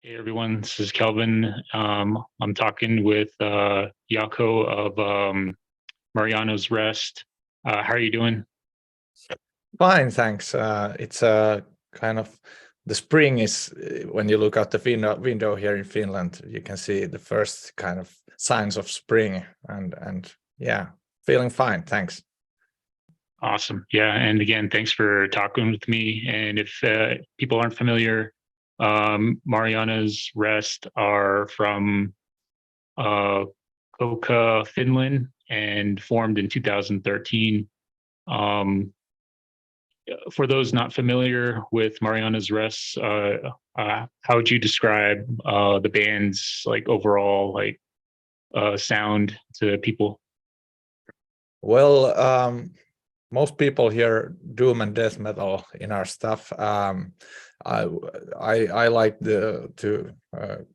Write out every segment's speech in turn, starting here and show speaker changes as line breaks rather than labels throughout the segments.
Hey everyone, this is Kelvin. I'm talking with Jaakko of Marianas Rest. How are you doing?
Fine, thanks. It's kind of the spring is when you look out the window here in Finland, you can see the first kind of signs of spring, and yeah, feeling fine. Thanks.
Awesome. Yeah, and again, thanks for talking with me. And if people aren't familiar, Marianas Rest are from Kotka, Finland, and formed in 2013. For those not familiar with Mariana's Rest, how would you describe the band's like overall like sound to people?
Well, most people hear doom and death metal in our stuff. I like to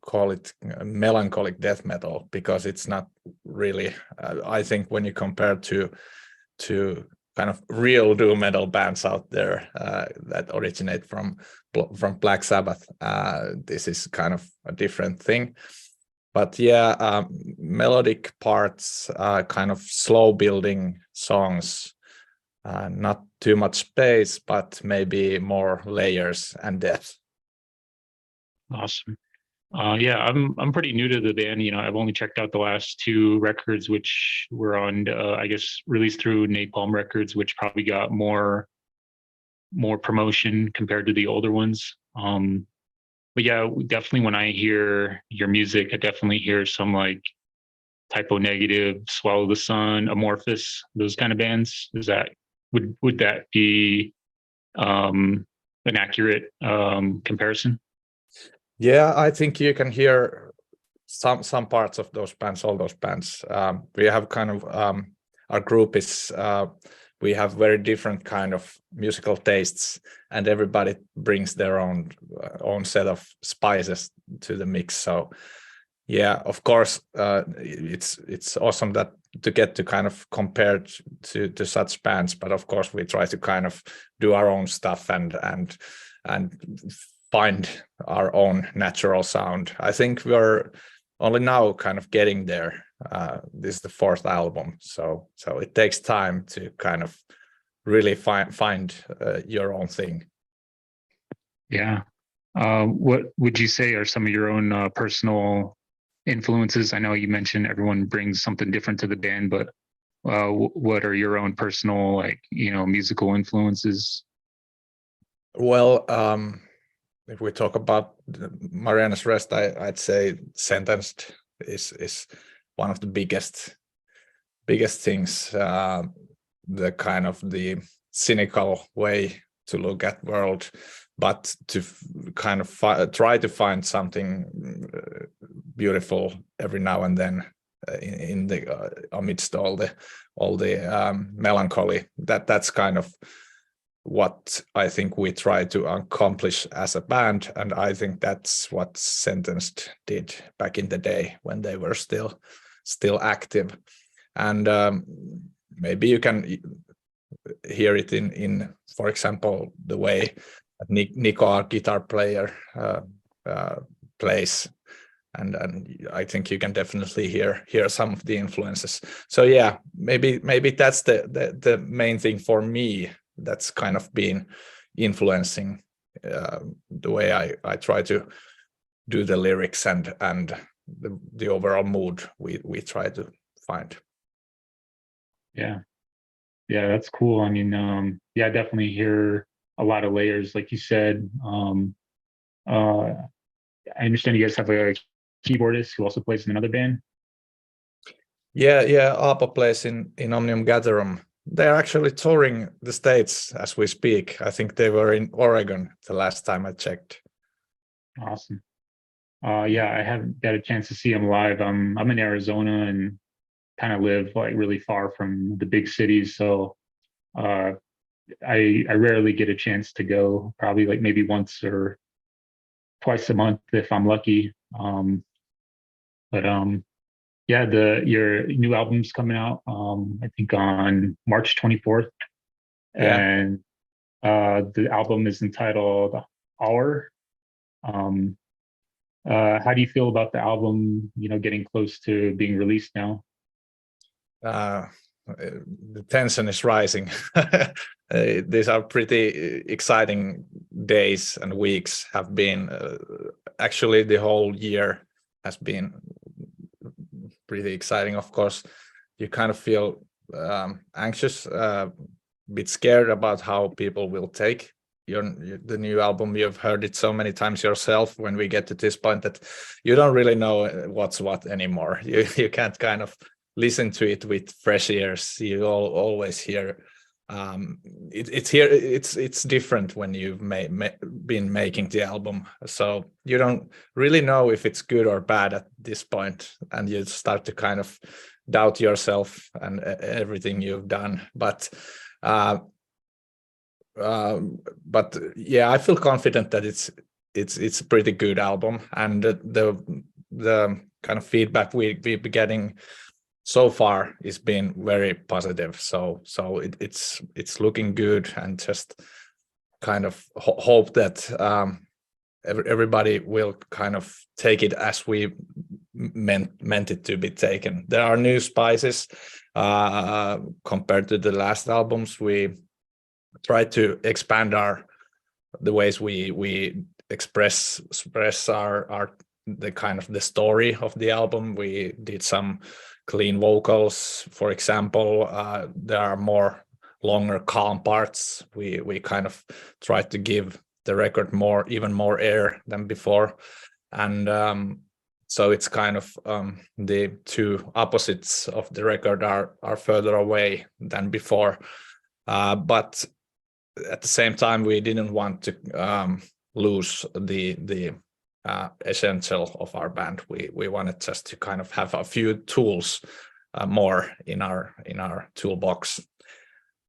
call it melancholic death metal because it's not really. I think when you compare to kind of real doom metal bands out there that originate from Black Sabbath, this is kind of a different thing. But yeah, melodic parts, kind of slow building songs, not too much space, but maybe more layers and depth.
Awesome. Yeah, I'm pretty new to the band. You know, I've only checked out the last two records, which were on, I guess, released through Napalm Records, which probably got more promotion compared to the older ones. But yeah, definitely when I hear your music, I definitely hear some like Typo Negative, Swallow the Sun, Amorphous, those kind of bands. Is that would that be an accurate comparison?
Yeah, I think you can hear some parts of those bands, all those bands. We have kind of our group is we have very different kind of musical tastes, and everybody brings their own set of spices to the mix. So yeah, of course, it's awesome that to get to kind of compare to such bands, but of course we try to kind of do our own stuff and find our own natural sound. I think we're only now kind of getting there. This is the fourth album, so it takes time to kind of really find your own thing.
Yeah. What would you say are some of your own personal influences? I know you mentioned everyone brings something different to the band, but what are your own personal, like, musical influences?
Well, if we talk about Marianas Rest, I'd say Sentenced is one of the biggest things. The kind of the cynical way to look at world, but to kind of try to find something beautiful every now and then in the amidst all the melancholy. That's kind of what I think we try to accomplish as a band, and I think that's what Sentenced did back in the day when they were still active. And maybe you can hear it in for example the way Nico, our guitar player, plays, and I think you can definitely hear some of the influences. So yeah, maybe that's the main thing for me that's kind of been influencing the way I try to do the lyrics and the overall mood we try to find.
Yeah, that's cool. I mean, yeah, I definitely hear a lot of layers, like you said. I understand you guys have a keyboardist who also plays in another band.
Yeah, Auer plays in Omnium Gatherum. They're actually touring the States as we speak. I think they were in Oregon the last time I checked.
Awesome. Yeah, I haven't got a chance to see them live. I'm in Arizona and kind of live like really far from the big cities, so I rarely get a chance to go. Probably like maybe once or twice a month if I'm lucky. But yeah, your new album's coming out. I think on March 24th,
Yeah.
and the album is entitled Auer. How do you feel about the album, getting close to being released now?
The tension is rising. These are pretty exciting days and weeks have been. Actually, the whole year has been pretty exciting. Of course, you kind of feel anxious, a bit scared about how people will take the new album. You've heard it so many times yourself. When we get to this point, that you don't really know what's what anymore. You can't kind of listen to it with fresh ears. You always hear it's different when you've been making the album, so you don't really know if it's good or bad at this point, and you start to kind of doubt yourself and everything you've done. But yeah, I feel confident that it's a pretty good album, and the kind of feedback we've been getting so far has been very positive. So it's looking good, and just kind of hope that everybody will kind of take it as we meant it to be taken. There are new spices compared to the last albums. We try to expand the ways we express our the kind of the story of the album. We did some clean vocals, for example. There are more longer calm parts. We kind of tried to give the record even more air than before, and so it's kind of the two opposites of the record are further away than before, but at the same time we didn't want to lose the essential of our band. We wanted just to kind of have a few tools more in our toolbox,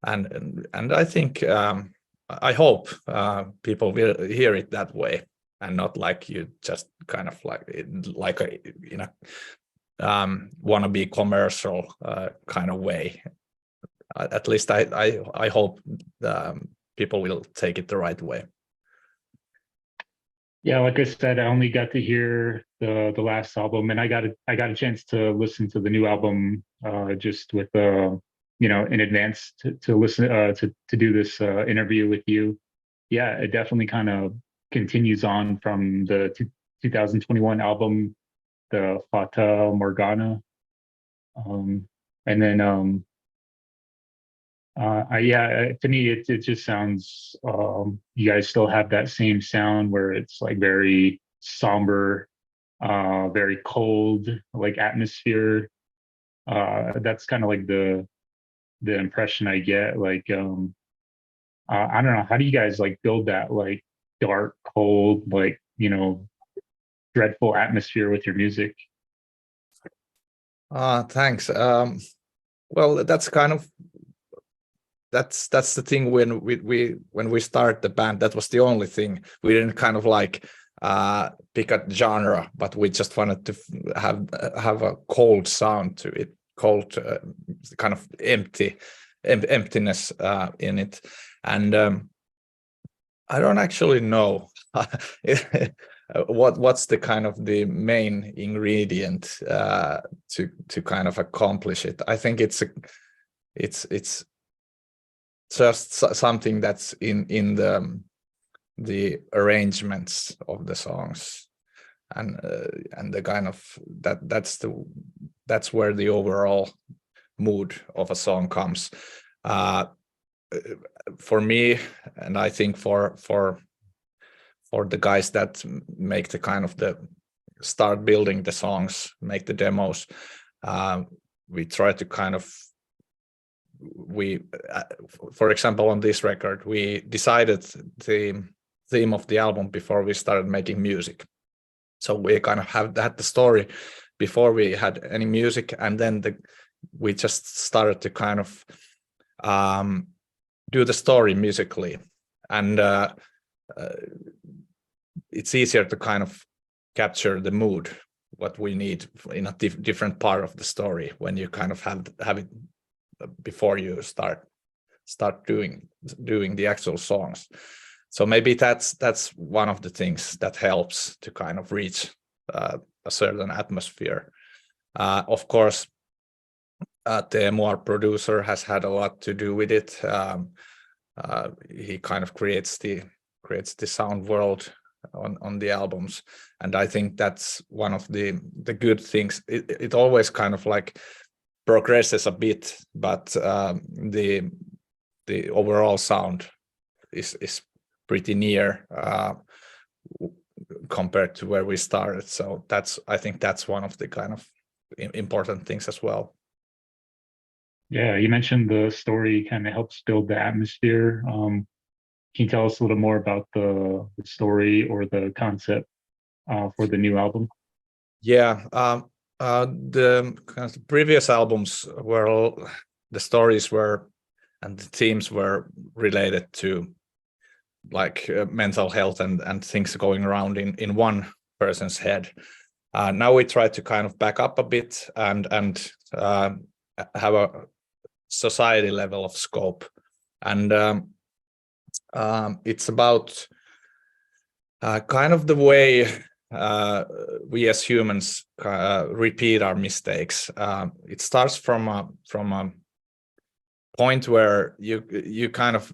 and I think I hope people will hear it that way, and not like you just kind of like in a wannabe commercial kind of way. At least I hope people will take it the right way.
Yeah, like I said, I only got to hear the last album, and I got a chance to listen to the new album just with in advance to listen to do this interview with you. Yeah, it definitely kind of continues on from the 2021 album, the Fata Morgana, and then to me it just sounds you guys still have that same sound where it's like very somber, very cold, like atmosphere. That's kind of like the impression I get. Like I don't know, how do you guys like build that like dark, cold, like dreadful atmosphere with your music?
Thanks. Well, that's kind of that's the thing. When we start the band, that was the only thing. We didn't kind of like pick a genre, but we just wanted to have a cold sound to it, cold kind of emptiness in it. And I don't actually know what's the kind of the main ingredient to kind of accomplish it. I think it's just something that's in the arrangements of the songs, and the kind of that's where the overall mood of a song comes. For me, and I think for the guys that make the kind of the start building the songs, make the demos, we try to kind of for example, on this record, we decided the theme of the album before we started making music. So we kind of had the story before we had any music, and then we just started to kind of do the story musically, and it's easier to kind of capture the mood, what we need in a different part of the story when you kind of have it before you start doing the actual songs. So maybe that's one of the things that helps to kind of reach a certain atmosphere. Of course, Teemu, our producer, has had a lot to do with it. He kind of creates the sound world on the albums, and I think that's one of the good things. It always kind of like progresses a bit, but the overall sound is pretty near compared to where we started. So I think that's one of the kind of important things as well.
Yeah, you mentioned the story kind of helps build the atmosphere. Can you tell us a little more about the story or the concept for the new album?
Yeah, the kind of previous albums were the stories were and the themes were related to like mental health and things going around in one person's head. Now we try to kind of back up a bit and have a society level of scope, and it's about kind of the way we as humans repeat our mistakes. It starts from a point where you kind of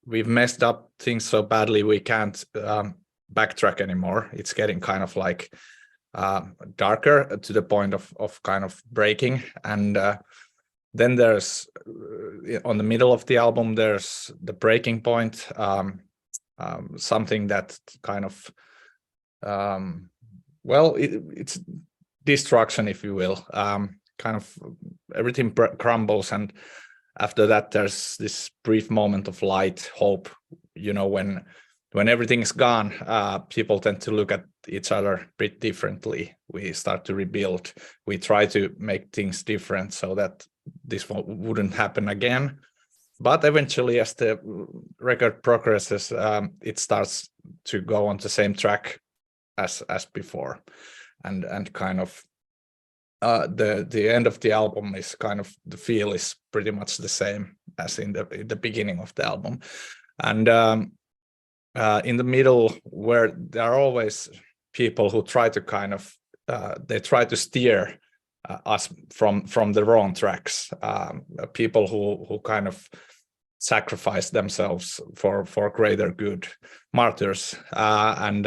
we've messed up things so badly we can't backtrack anymore. It's getting kind of like darker to the point of kind of breaking, and then there's on the middle of the album there's the breaking point, something that kind of it's destruction, if you will. Kind of everything crumbles, and after that there's this brief moment of light, hope. You know, when everything's gone, people tend to look at each other a bit differently. We start to rebuild. We try to make things different so that this wouldn't happen again. But eventually, as the record progresses, it starts to go on the same track as before, and kind of the end of the album is kind of the feel is pretty much the same as in the beginning of the album, and in the middle, where there are always people who try to kind of they try to steer us from the wrong tracks, people who kind of sacrifice themselves for greater good, martyrs, and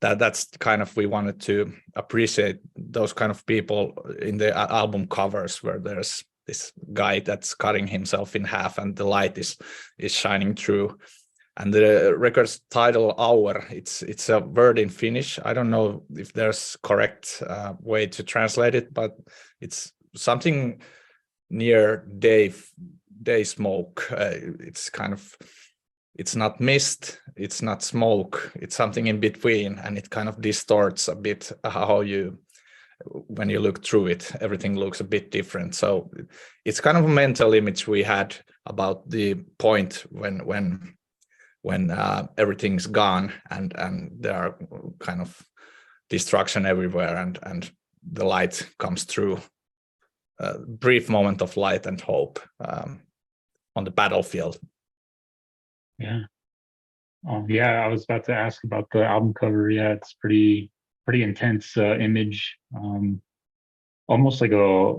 that's kind of, we wanted to appreciate those kind of people in the album covers, where there's this guy that's cutting himself in half and the light is shining through. And the record's title, Auer, it's a word in Finnish. I don't know if there's correct way to translate it, but it's something near day smoke. It's kind of, it's not mist, it's not smoke, it's something in between, and it kind of distorts a bit how when you look through it, everything looks a bit different. So it's kind of a mental image we had about the point when everything's gone and there are kind of destruction everywhere, and the light comes through, a brief moment of light and hope on the battlefield.
Yeah. Yeah, I was about to ask about the album cover. Yeah, it's pretty intense image, almost like a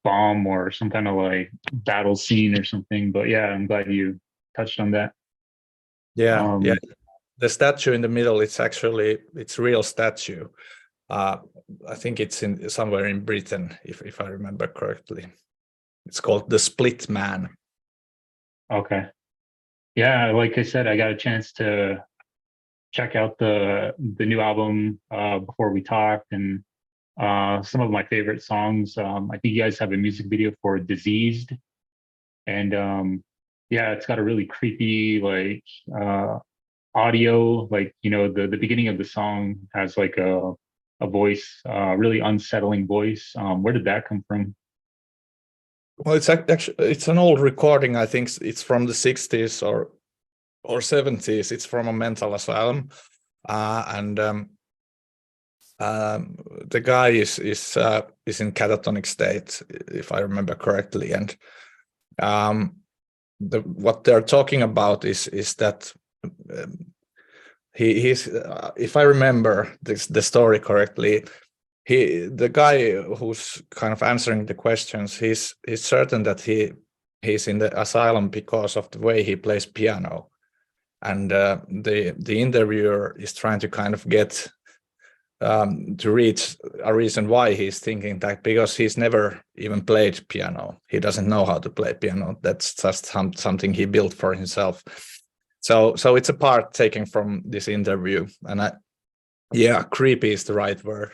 bomb or some kind of like battle scene or something. But yeah, I'm glad you touched on that.
Yeah, yeah. The statue in the middle, it's real statue. I think it's somewhere in Britain, if I remember correctly. It's called the Split Man.
Okay. Yeah, like I said, I got a chance to check out the new album before we talked, and some of my favorite songs. I think you guys have a music video for Diseased, and yeah, it's got a really creepy like audio, like, you know, the beginning of the song has like a voice, really unsettling voice. Where did that come from?
Well, it's actually, it's an old recording. I think it's from the 60s or 70s. It's from a mental asylum, and the guy is in catatonic state, if I remember correctly, and what they're talking about is that he's if I remember the story correctly, the guy who's kind of answering the questions, he's certain that he's in the asylum because of the way he plays piano, and the interviewer is trying to kind of get to reach a reason why he's thinking that, because he's never even played piano. He doesn't know how to play piano. That's just something he built for himself. So it's a part taken from this interview, and yeah, creepy is the right word.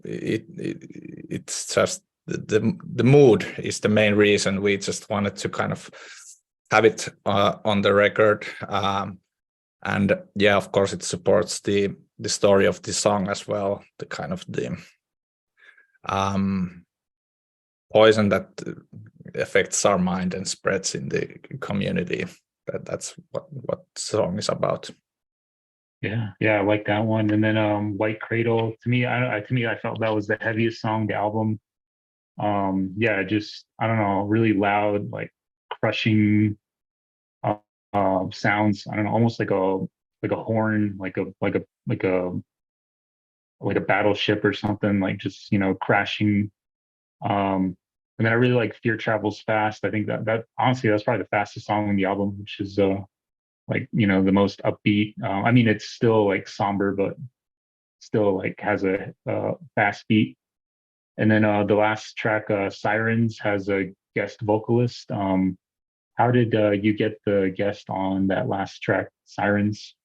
It's just the mood is the main reason. We just wanted to kind of have it on the record, and yeah, of course, it supports the story of the song as well. The kind of the poison that affects our mind and spreads in the community. That's what the song is about.
Yeah, I like that one. And then White Cradle, to me, I felt that was the heaviest song on the album. Yeah, just, I don't know, really loud, like crushing sounds. I don't know, almost like a horn, like a battleship or something, like just, crashing. And then I really like Fear Travels Fast. I think that honestly, that's probably the fastest song on the album, which is the most upbeat. I mean, it's still like somber, but still like has a fast beat. And then the last track, Sirens, has a guest vocalist. How did you get the guest on that last track, Sirens?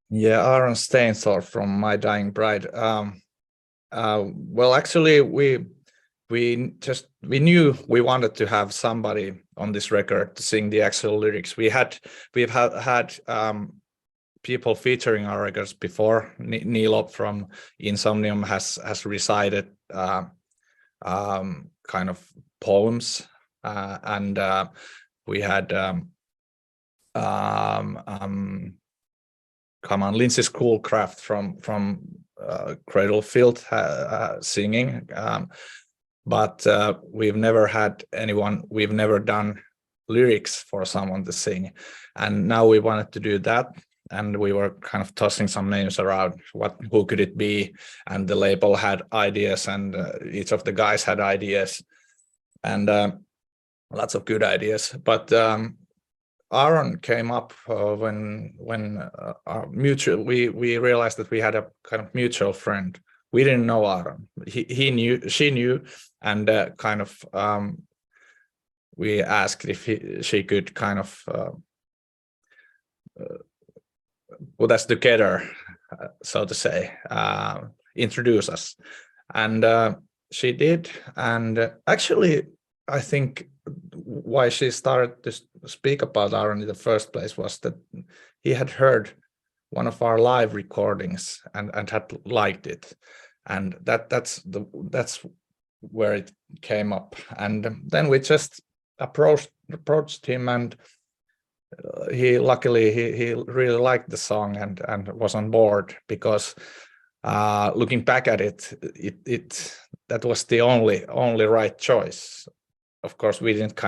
Yeah, Aaron Stainsor from My Dying Bride. Well, actually, we knew we wanted to have somebody on this record to sing the actual lyrics. We've had people featuring our records before. Neil from Insomnium has recited kind of poems, and we had Lindsay Schoolcraft from Cradlefield singing, but we've never had anyone. We've never done lyrics for someone to sing, and now we wanted to do that. And we were kind of tossing some names around. Who could it be? And the label had ideas, and each of the guys had ideas, and lots of good ideas. But Aaron came up when our mutual. We realized that we had a kind of mutual friend. We didn't know Aaron. He knew. She knew, and kind of we asked if she could kind of put us together, so to say, introduce us, and she did. And actually, I think why she started to speak about Aaron in the first place was that he had heard one of our live recordings and had liked it, and that's where it came up. And then we just approached him, and he really liked the song and was on board, because looking back at it that was the only right choice. Of course, we didn't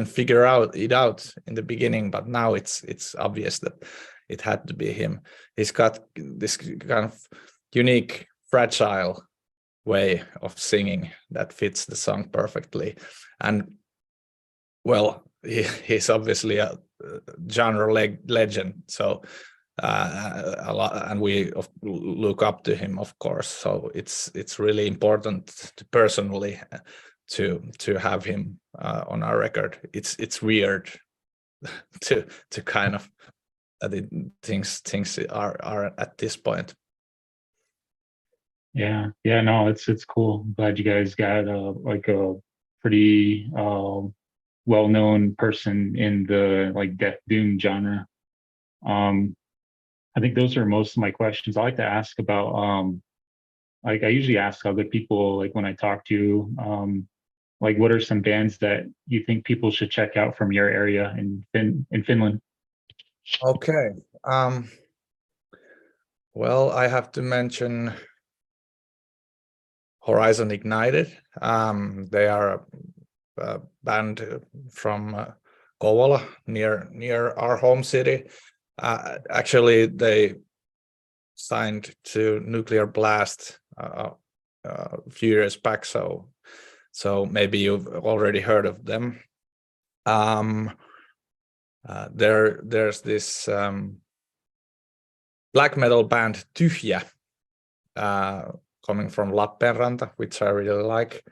figure it out in the beginning, but now it's obvious that it had to be him. He's got this kind of unique, fragile way of singing that fits the song perfectly. And well, he's obviously a genre legend, so a lot, and we look up to him, of course. So it's really important to personally to have him on our record. It's weird to kind of things are at this point.
Yeah, no, it's cool. I'm glad you guys got a pretty well-known person in the death doom genre. I think those are most of my questions. I like to ask about I usually ask other people, when I talk to you, what are some bands that you think people should check out from your area in Finland?
Okay. Well, I have to mention Horizon Ignited. They are a band from Kouvola, near our home city. Actually, they signed to Nuclear Blast a few years back, so maybe you've already heard of them. There's this black metal band Tyhjä, coming from Lappeenranta, which I really like.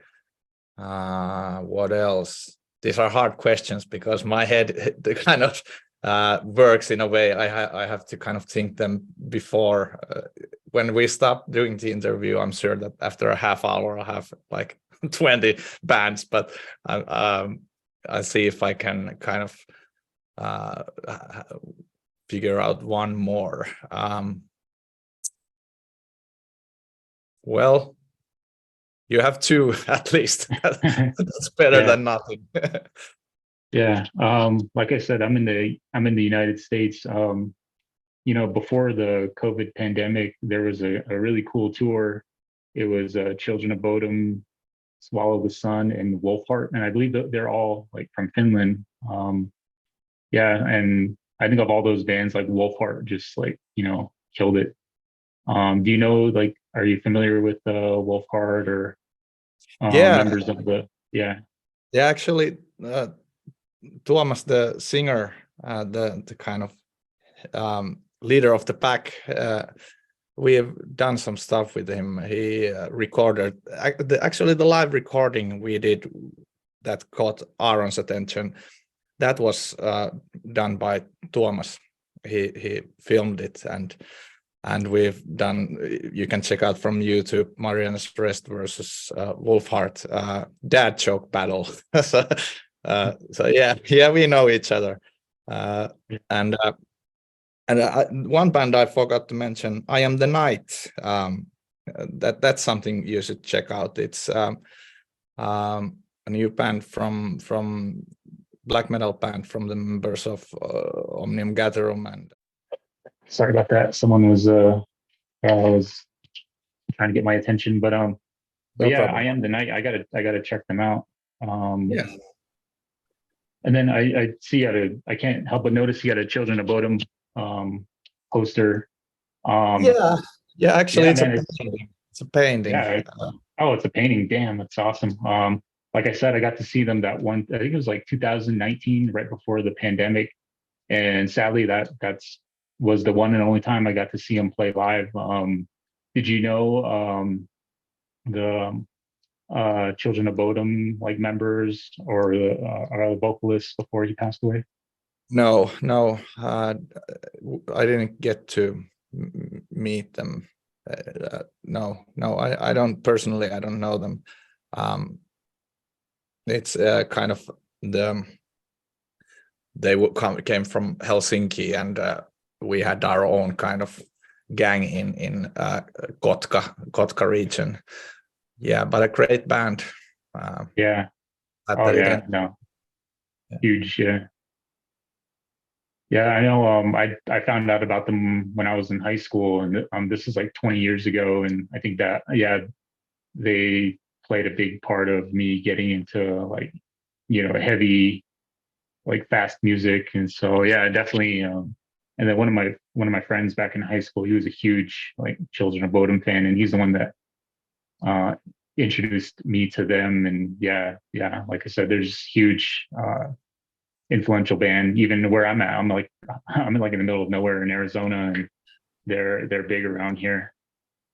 What else? These are hard questions because my head the kind of works in a way. I have to kind of think them before. When we stop doing the interview, I'm sure that after a half hour I'll have like 20 bands, but I'll see if I can kind of figure out one more. Well, you have two at least. That's better than nothing.
Yeah. Like I said, I'm in the United States. Before the COVID pandemic, there was a really cool tour. It was Children of Bodom, Swallow the Sun, and Wolfheart, and I believe that they're all like from Finland. Yeah, and I think of all those bands, like Wolfheart just like killed it. Do you know, like, are you familiar with Wolfheart or members of the? Yeah.
Yeah, actually, Tuomas, the singer, the kind of leader of the pack, we have done some stuff with him. He recorded actually the live recording we did that caught Aaron's attention. That was done by Tuomas. He filmed it, and we've done. You can check out from YouTube Marianas Rest versus Wolfheart dad joke battle. So yeah, we know each other. And one band I forgot to mention, I Am the Night. That's something you should check out. It's a new band from black metal band from the members of Omnium Gatherum. And
sorry about that. Someone was trying to get my attention, but
no
yeah,
problem.
I Am the Night. I gotta check them out.
Yeah.
And then I see I can't help but notice you got a Children of Bodom poster.
Yeah. Actually,
yeah,
it's a painting.
Yeah. Oh, it's a painting. Damn, that's awesome. Like I said, I got to see them that one. I think it was like 2019, right before the pandemic, and sadly, that's was the one and only time I got to see them play live. Did you know the Children of Bodom like members or the vocalist before he passed away?
No, I didn't get to meet them. No, I don't personally. I don't know them. It's kind of they came from Helsinki, and we had our own kind of gang in Kotka region. Yeah, but a great band.
Yeah. Oh yeah, no. Yeah. Huge. Yeah. Yeah, I know. I found out about them when I was in high school, and this is like 20 years ago, and I think that they played a big part of me getting into like heavy, like fast music, and so yeah, definitely. And then one of my friends back in high school, he was a huge like Children of Bodom fan, and he's the one that introduced me to them. And yeah, like I said, there's huge influential band even where I'm at. I'm in like in the middle of nowhere in Arizona, and they're big around here.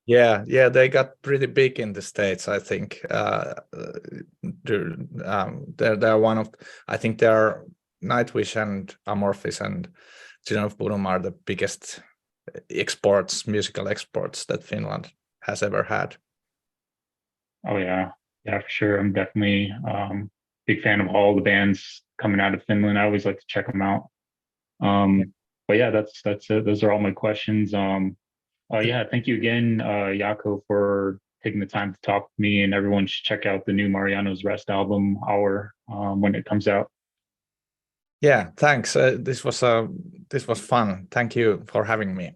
Yeah,
they got pretty big in the States, I think. They're one of, I think they're Nightwish and Amorphis and Children of Bodom are the biggest musical exports that Finland has ever had.
Oh yeah, for sure. I'm definitely big fan of all the bands coming out of Finland. I always like to check them out. But yeah, that's it. Those are all my questions. Yeah, thank you again, Jaakko, for taking the time to talk with me, and everyone should check out the new Marianas Rest album, Auer, when it comes out.
Yeah, thanks. This was fun. Thank you for having me.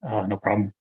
No problem.